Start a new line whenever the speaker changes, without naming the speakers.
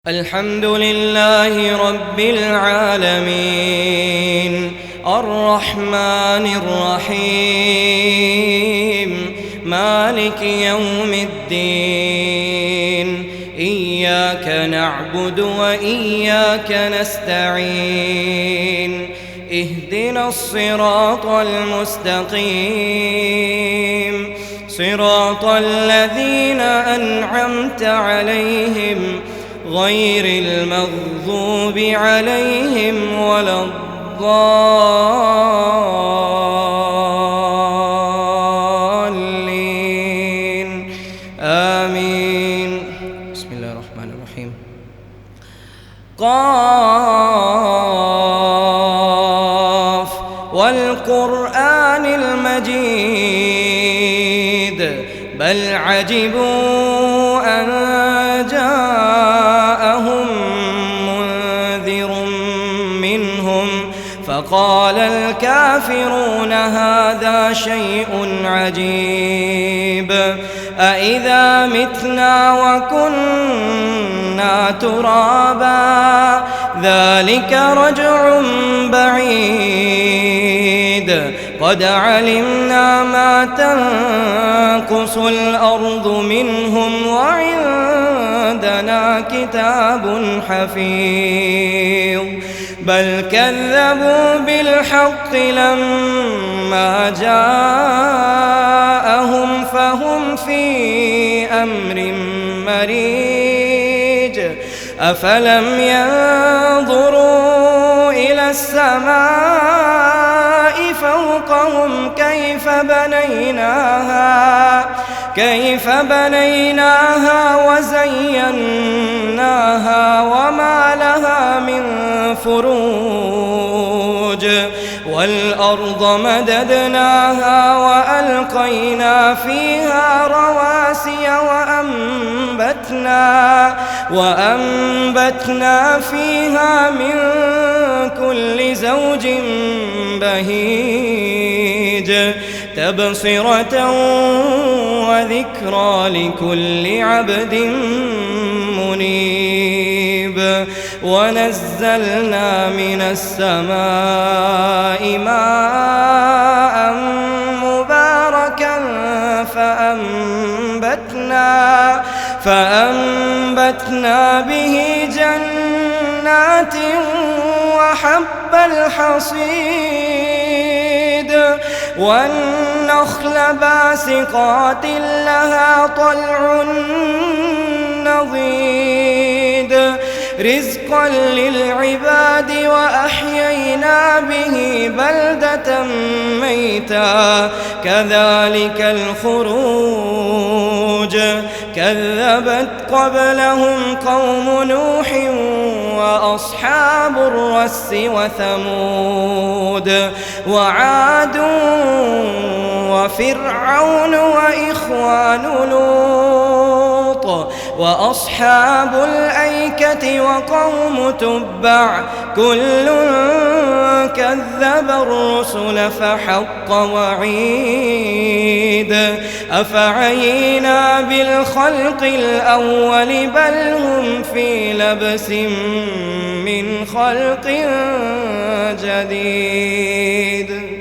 الحمد لله رب العالمين الرحمن الرحيم مالك يوم الدين إياك نعبد وإياك نستعين اهدنا الصراط المستقيم صراط الذين أنعمت عليهم غير المغضوب عليهم ولا الضالين آمين. بسم الله الرحمن الرحيم. قاف والقرآن المجيد بل عجبوا أن جاءهم منذر منهم فقال الكافرون هذا شيء عجيب أإذا متنا وكنا ترابا ذلك رجع بعيد قد علمنا ما تنقص الأرض منهم وعندنا كتاب حفيظ بل كذبوا بالحق لما جاءهم فهم في أمر مريج أفلم ينظروا إلى السماء فوقهم كيف بنيناها وزيناها وما لها من فروج والأرض مددناها وألقينا فيها رواسي وأنبتنا فيها من كل زوج بهيج تبصرة وذكرى لكل عبد منيب ونزلنا من السماء ماء مباركا فأنبتنا به جنات وحب الحصيد والنخل باسقات لها طلع نضيد رزقا للعباد وأحيينا به بلدة ميتا كذلك الخروج كذبت قبلهم قوم نوح وأصحاب الرس وثمود وعاد وفرعون وإخوان لوط وأصحاب الأيكة وقوم تبع كل كذب الرسل فحق وعيد أفعينا بالخلق الأول بل هم في لبس من خلق جديد.